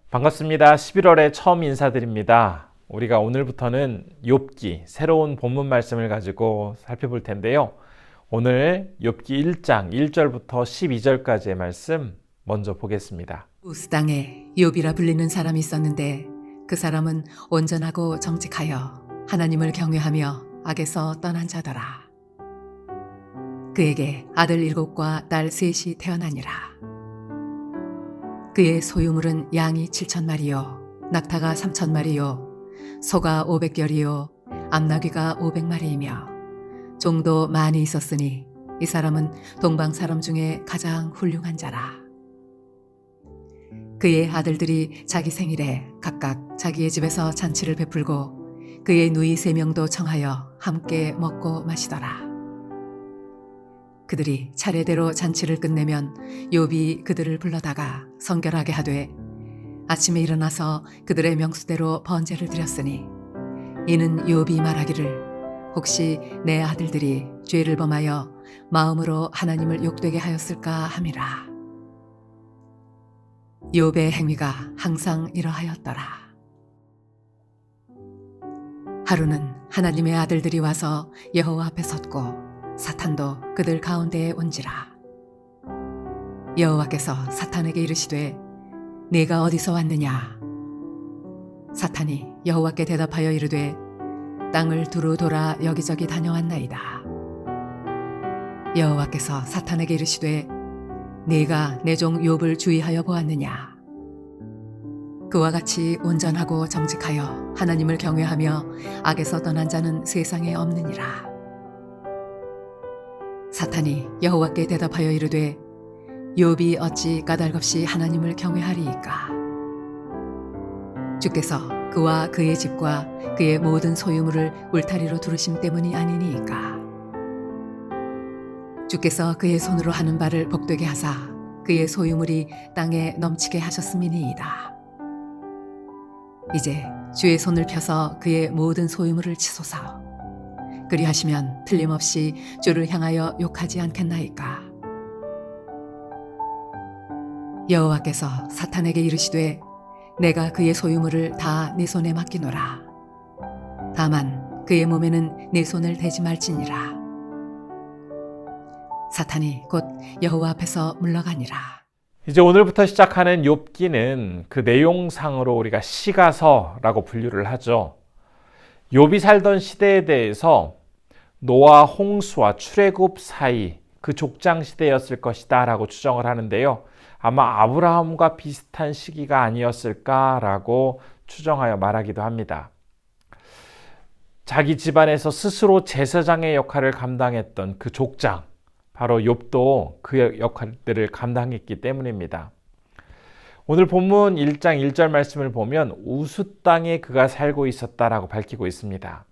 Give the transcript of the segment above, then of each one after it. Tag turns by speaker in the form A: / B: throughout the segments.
A: 반갑습니다. 11월에 처음 인사드립니다. 우리가 오늘부터는 욥기 새로운 본문 말씀을 가지고 살펴볼 텐데요. 오늘 욥기 1장 1절부터 12절까지의 말씀 먼저 보겠습니다.
B: 우스 땅에 욥이라 불리는 사람이 있었는데 그 사람은 온전하고 정직하여 하나님을 경외하며 악에서 떠난 자더라. 그에게 아들 7과 딸 3이 태어나니라. 그의 소유물은 양이 7,000마리요 낙타가 3,000마리요 소가 500결이요 암나귀가 500마리이며 종도 많이 있었으니 이 사람은 동방 사람 중에 가장 훌륭한 자라. 그의 아들들이 자기 생일에 각각 자기의 집에서 잔치를 베풀고 그의 누이 3명도 청하여 함께 먹고 마시더라. 그들이 차례대로 잔치를 끝내면 욥이 그들을 불러다가 성결하게 하되 아침에 일어나서 그들의 명수대로 번제를 드렸으니 이는 욥이 말하기를 혹시 내 아들들이 죄를 범하여 마음으로 하나님을 욕되게 하였을까 함이라. 욥의 행위가 항상 이러하였더라. 하루는 하나님의 아들들이 와서 여호와 앞에 섰고 사탄도 그들 가운데에 온지라. 여호와께서 사탄에게 이르시되 네가 어디서 왔느냐? 사탄이 여호와께 대답하여 이르되 땅을 두루 돌아 여기저기 다녀왔나이다. 여호와께서 사탄에게 이르시되 네가 내 종 욥을 주의하여 보았느냐? 그와 같이 온전하고 정직하여 하나님을 경외하며 악에서 떠난 자는 세상에 없느니라. 사탄이 여호와께 대답하여 이르되 욥이 어찌 까닭없이 하나님을 경외하리이까? 주께서 그와 그의 집과 그의 모든 소유물을 울타리로 두르심 때문이 아니니이까? 주께서 그의 손으로 하는 바를 복되게 하사 그의 소유물이 땅에 넘치게 하셨음이니이다. 이제 주의 손을 펴서 그의 모든 소유물을 치소서. 그리하시면 틀림없이 주를 향하여 욕하지 않겠나이까? 여호와께서 사탄에게 이르시되 내가 그의 소유물을 다 네 손에 맡기노라. 다만 그의 몸에는 네 손을 대지 말지니라. 사탄이 곧 여호와 앞에서 물러가니라.
A: 이제 오늘부터 시작하는 욥기는 그 내용상으로 우리가 시가서라고 분류를 하죠. 욥이 살던 시대에 대해서 노아 홍수와 출애굽 사이 그 족장 시대였을 것이다 라고 추정을 하는데요. 아마 아브라함과 비슷한 시기가 아니었을까라고 추정하여 말하기도 합니다. 자기 집안에서 스스로 제사장의 역할을 감당했던 그 족장, 바로 욥도 그 역할들을 감당했기 때문입니다. 오늘 본문 1장 1절 말씀을 보면 우스 땅에 그가 살고 있었다라고 밝히고 있습니다.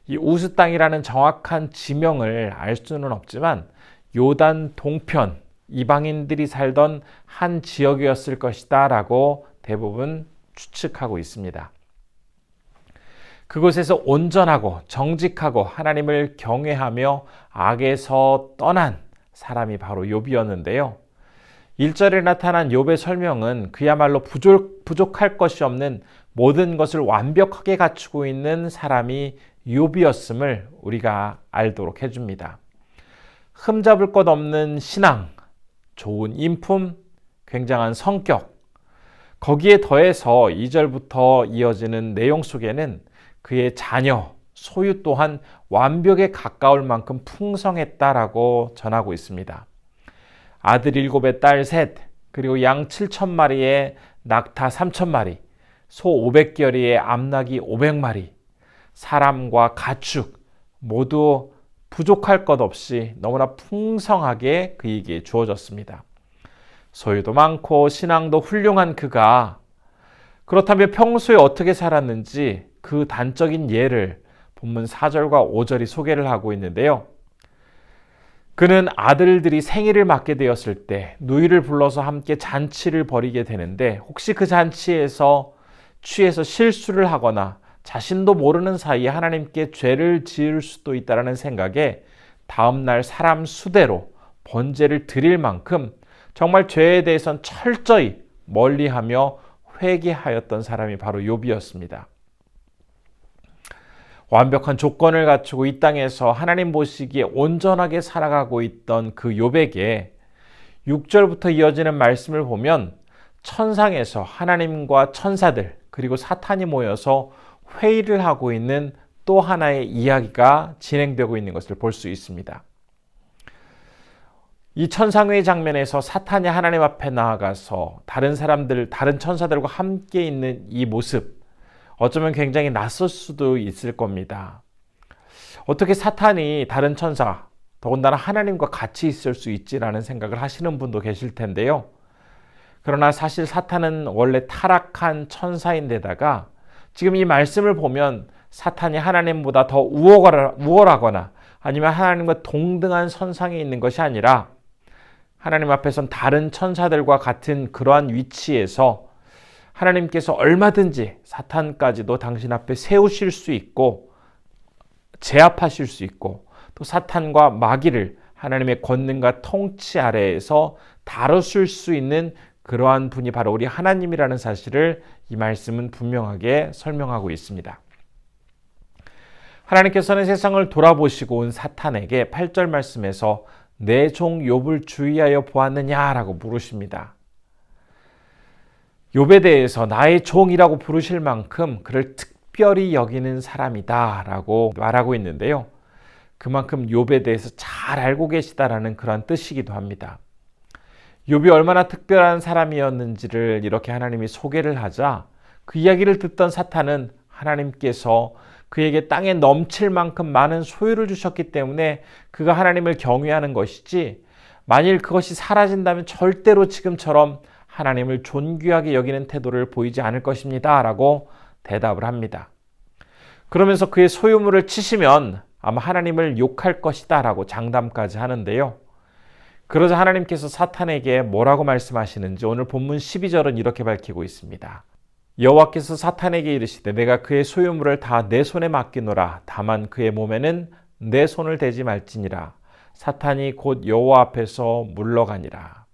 A: 이 우스 땅이라는 정확한 지명을 알 수는 없지만 요단 동편 이방인들이 살던 한 지역이었을 것이다 라고 대부분 추측하고 있습니다. 그곳에서 온전하고 정직하고 하나님을 경외하며 악에서 떠난 사람이 바로 욥이었는데요. 1절에 나타난 욥의 설명은 그야말로 부족할 것이 없는 모든 것을 완벽하게 갖추고 있는 사람이 욥이었음을 우리가 알도록 해줍니다. 흠잡을 것 없는 신앙, 좋은 인품, 굉장한 성격, 거기에 더해서 2절부터 이어지는 내용 속에는 그의 자녀, 소유 또한 완벽에 가까울 만큼 풍성했다라고 전하고 있습니다. 아들 7에 딸 3, 그리고 양 7,000마리에 낙타 3,000마리, 소 500결이에 암나귀 500마리, 사람과 가축 모두 부족할 것 없이 너무나 풍성하게 그에게 주어졌습니다. 소유도 많고 신앙도 훌륭한 그가 그렇다면 평소에 어떻게 살았는지 그 단적인 예를 본문 4절과 5절이 소개를 하고 있는데요. 그는 아들들이 생일을 맞게 되었을 때 누이를 불러서 함께 잔치를 벌이게 되는데 혹시 그 잔치에서 취해서 실수를 하거나 자신도 모르는 사이에 하나님께 죄를 지을 수도 있다는 생각에 다음날 사람 수대로 번제를 드릴 만큼 정말 죄에 대해서는 철저히 멀리하며 회개하였던 사람이 바로 욥이었습니다. 완벽한 조건을 갖추고 이 땅에서 하나님 보시기에 온전하게 살아가고 있던 그 욥에게 6절부터 이어지는 말씀을 보면 천상에서 하나님과 천사들 그리고 사탄이 모여서 회의를 하고 있는 또 하나의 이야기가 진행되고 있는 것을 볼 수 있습니다. 이 천상회의 장면에서 사탄이 하나님 앞에 나아가서 다른 천사들과 함께 있는 이 모습, 어쩌면 굉장히 낯설 수도 있을 겁니다. 어떻게 사탄이 다른 천사, 더군다나 하나님과 같이 있을 수 있지라는 생각을 하시는 분도 계실 텐데요. 그러나 사실 사탄은 원래 타락한 천사인데다가 지금 이 말씀을 보면 사탄이 하나님보다 더 우월하거나 아니면 하나님과 동등한 선상에 있는 것이 아니라 하나님 앞에선 다른 천사들과 같은 그러한 위치에서 하나님께서 얼마든지 사탄까지도 당신 앞에 세우실 수 있고 제압하실 수 있고 또 사탄과 마귀를 하나님의 권능과 통치 아래에서 다루실 수 있는 그러한 분이 바로 우리 하나님이라는 사실을 이 말씀은 분명하게 설명하고 있습니다. 하나님께서는 세상을 돌아보시고 온 사탄에게 8절 말씀에서 내 종 욥을 주의하여 보았느냐라고 물으십니다. 욥에 대해서 나의 종이라고 부르실 만큼 그를 특별히 여기는 사람이다라고 말하고 있는데요. 그만큼 욥에 대해서 잘 알고 계시다라는 그런 뜻이기도 합니다. 욥이 얼마나 특별한 사람이었는지를 이렇게 하나님이 소개를 하자 그 이야기를 듣던 사탄은 하나님께서 그에게 땅에 넘칠 만큼 많은 소유를 주셨기 때문에 그가 하나님을 경외하는 것이지 만일 그것이 사라진다면 절대로 지금처럼 하나님을 존귀하게 여기는 태도를 보이지 않을 것입니다 라고 대답을 합니다. 그러면서 그의 소유물을 치시면 아마 하나님을 욕할 것이다 라고 장담까지 하는데요. 그러자 하나님께서 사탄에게 뭐라고 말씀하시는지 오늘 본문 12절은 이렇게 밝히고 있습니다. 여호와께서 사탄에게 이르시되 내가 그의 소유물을 다 내 손에 맡기노라. 다만 그의 몸에는 내 손을 대지 말지니라. 사탄이 곧 여호와 앞에서 물러가니라.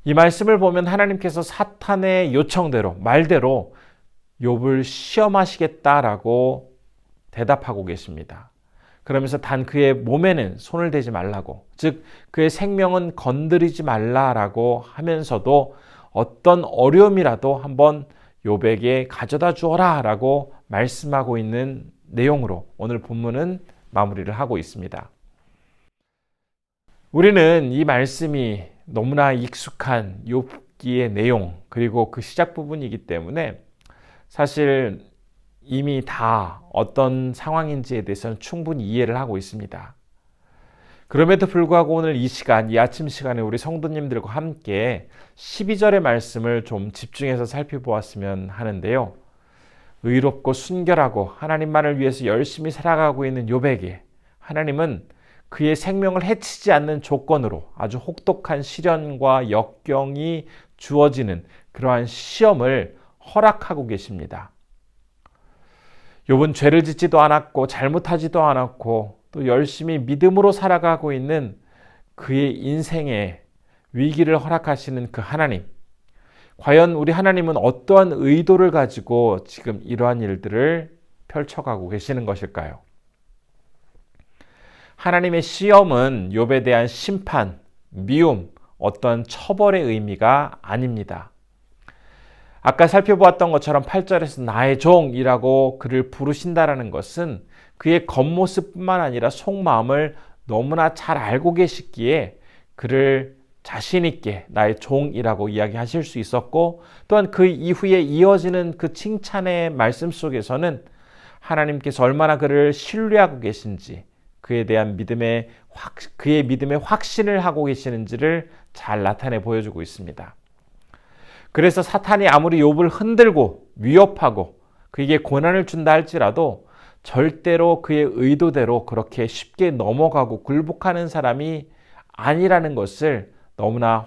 A: 이 말씀을 보면 하나님께서 사탄의 요청대로 말대로 욥을 시험하시겠다라고 대답하고 계십니다. 그러면서 단 그의 몸에는 손을 대지 말라고, 즉 그의 생명은 건드리지 말라라고 하면서도 어떤 어려움이라도 한번 욥에게 가져다 주어라 라고 말씀하고 있는 내용으로 오늘 본문은 마무리를 하고 있습니다. 우리는 이 말씀이 너무나 익숙한 욥기의 내용 그리고 그 시작 부분이기 때문에 사실 이미 다 어떤 상황인지에 대해서는 충분히 이해를 하고 있습니다. 그럼에도 불구하고 오늘 이 시간, 이 아침 시간에 우리 성도님들과 함께 12절의 말씀을 좀 집중해서 살펴보았으면 하는데요. 의롭고 순결하고 하나님만을 위해서 열심히 살아가고 있는 욥에게 하나님은 그의 생명을 해치지 않는 조건으로 아주 혹독한 시련과 역경이 주어지는 그러한 시험을 허락하고 계십니다. 욥은 죄를 짓지도 않았고 잘못하지도 않았고 또 열심히 믿음으로 살아가고 있는 그의 인생에 위기를 허락하시는 그 하나님. 과연 우리 하나님은 어떠한 의도를 가지고 지금 이러한 일들을 펼쳐가고 계시는 것일까요? 하나님의 시험은 욥에 대한 심판, 미움, 어떤 처벌의 의미가 아닙니다. 아까 살펴보았던 것처럼 8절에서 나의 종이라고 그를 부르신다라는 것은 그의 겉모습뿐만 아니라 속마음을 너무나 잘 알고 계시기에 그를 자신 있게 나의 종이라고 이야기하실 수 있었고 또한 그 이후에 이어지는 그 칭찬의 말씀 속에서는 하나님께서 얼마나 그를 신뢰하고 계신지 그에 대한 그의 믿음의 확신을 하고 계시는지를 잘 나타내 보여주고 있습니다. 그래서 사탄이 아무리 욥을 흔들고 위협하고 그에게 고난을 준다 할지라도 절대로 그의 의도대로 그렇게 쉽게 넘어가고 굴복하는 사람이 아니라는 것을 너무나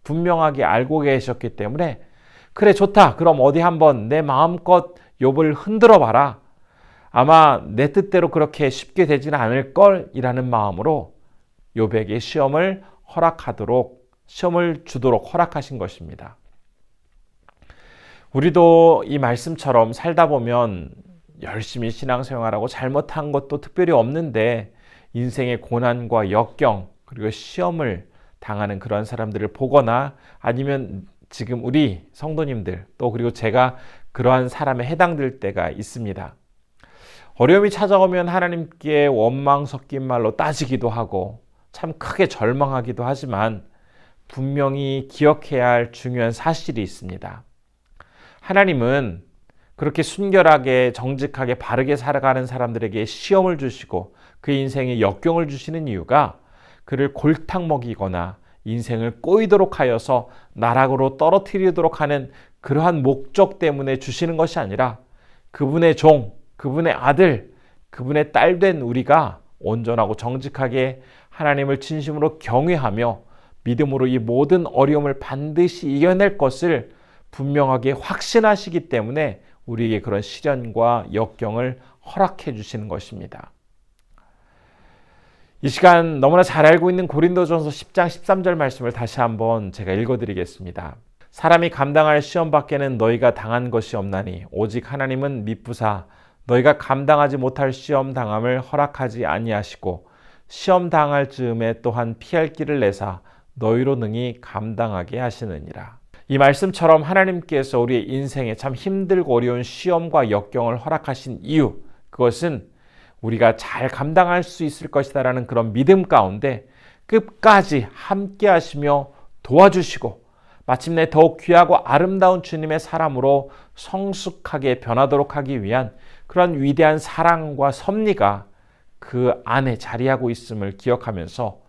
A: 분명하게 알고 계셨기 때문에 그래 좋다. 그럼 어디 한번 내 마음껏 욥을 흔들어 봐라. 아마 내 뜻대로 그렇게 쉽게 되지는 않을 걸이라는 마음으로 욥에게 시험을 주도록 허락하신 것입니다. 우리도 이 말씀처럼 살다 보면 열심히 신앙생활하고 잘못한 것도 특별히 없는데 인생의 고난과 역경 그리고 시험을 당하는 그런 사람들을 보거나 아니면 지금 우리 성도님들 또 그리고 제가 그러한 사람에 해당될 때가 있습니다. 어려움이 찾아오면 하나님께 원망 섞인 말로 따지기도 하고 참 크게 절망하기도 하지만 분명히 기억해야 할 중요한 사실이 있습니다. 하나님은 그렇게 순결하게 정직하게 바르게 살아가는 사람들에게 시험을 주시고 그 인생에 역경을 주시는 이유가 그를 골탕 먹이거나 인생을 꼬이도록 하여서 나락으로 떨어뜨리도록 하는 그러한 목적 때문에 주시는 것이 아니라 그분의 종, 그분의 아들, 그분의 딸 된 우리가 온전하고 정직하게 하나님을 진심으로 경외하며 믿음으로 이 모든 어려움을 반드시 이겨낼 것을 분명하게 확신하시기 때문에 우리에게 그런 시련과 역경을 허락해 주시는 것입니다. 이 시간 너무나 잘 알고 있는 고린도전서 10장 13절 말씀을 다시 한번 제가 읽어드리겠습니다. 사람이 감당할 시험 밖에는 너희가 당한 것이 없나니 오직 하나님은 미쁘사 너희가 감당하지 못할 시험 당함을 허락하지 아니하시고 시험 당할 즈음에 또한 피할 길을 내사 너희로 능히 감당하게 하시느니라. 이 말씀처럼 하나님께서 우리의 인생에 참 힘들고 어려운 시험과 역경을 허락하신 이유, 그것은 우리가 잘 감당할 수 있을 것이다라는 그런 믿음 가운데 끝까지 함께 하시며 도와주시고 마침내 더욱 귀하고 아름다운 주님의 사람으로 성숙하게 변하도록 하기 위한 그런 위대한 사랑과 섭리가 그 안에 자리하고 있음을 기억하면서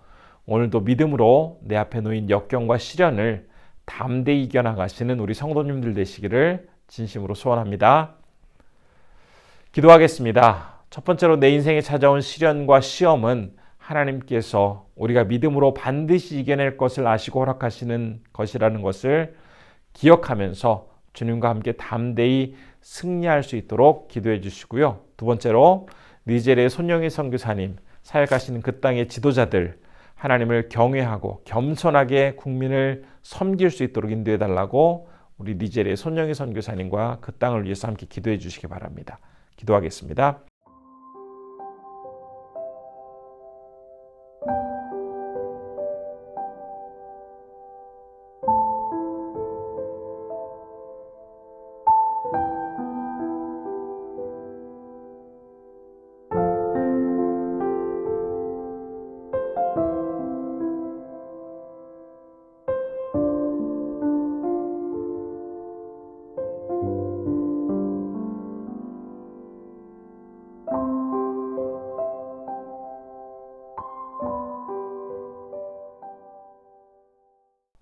A: 오늘도 믿음으로 내 앞에 놓인 역경과 시련을 담대히 이겨나가시는 우리 성도님들 되시기를 진심으로 소원합니다. 기도하겠습니다. 첫 번째로 내 인생에 찾아온 시련과 시험은 하나님께서 우리가 믿음으로 반드시 이겨낼 것을 아시고 허락하시는 것이라는 것을 기억하면서 주님과 함께 담대히 승리할 수 있도록 기도해 주시고요. 두 번째로 니제리아의 손영희 선교사님, 사역하시는 그 땅의 지도자들, 하나님을 경외하고 겸손하게 국민을 섬길 수 있도록 인도해 달라고 우리 니제리아의 손영희 선교사님과 그 땅을 위해서 함께 기도해 주시기 바랍니다. 기도하겠습니다.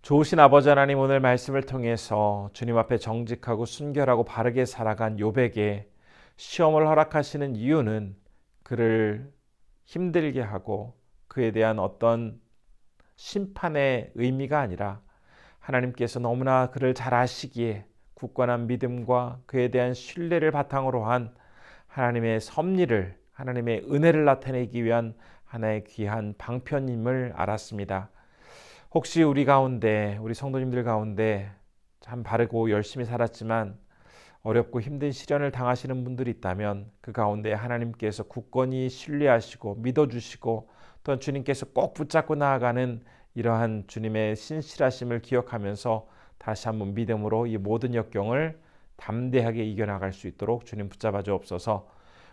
A: 좋으신 아버지 하나님, 오늘 말씀을 통해서 주님 앞에 정직하고 순결하고 바르게 살아간 욥에게 시험을 허락하시는 이유는 그를 힘들게 하고 그에 대한 어떤 심판의 의미가 아니라 하나님께서 너무나 그를 잘 아시기에 굳건한 믿음과 그에 대한 신뢰를 바탕으로 한 하나님의 섭리를, 하나님의 은혜를 나타내기 위한 하나의 귀한 방편임을 알았습니다. 혹시 우리 가운데, 우리 성도님들 가운데 참 바르고 열심히 살았지만 어렵고 힘든 시련을 당하시는 분들이 있다면 그 가운데 하나님께서 굳건히 신뢰하시고 믿어주시고 또한 주님께서 꼭 붙잡고 나아가는 이러한 주님의 신실하심을 기억하면서 다시 한번 믿음으로 이 모든 역경을 담대하게 이겨나갈 수 있도록 주님 붙잡아 주옵소서.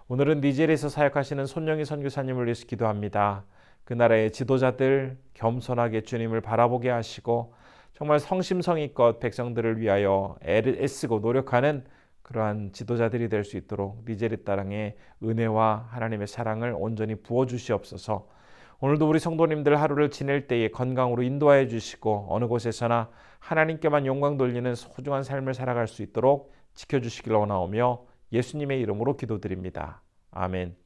A: 오늘은 니제리아에서 사역하시는 손영희 선교사님을 위해서 기도합니다. 그 나라의 지도자들 겸손하게 주님을 바라보게 하시고 정말 성심성의껏 백성들을 위하여 애쓰고 노력하는 그러한 지도자들이 될 수 있도록 니제리아 땅에 은혜와 하나님의 사랑을 온전히 부어주시옵소서. 오늘도 우리 성도님들 하루를 지낼 때에 건강으로 인도하여 주시고 어느 곳에서나 하나님께만 영광 돌리는 소중한 삶을 살아갈 수 있도록 지켜주시길 원하오며 예수님의 이름으로 기도드립니다. 아멘.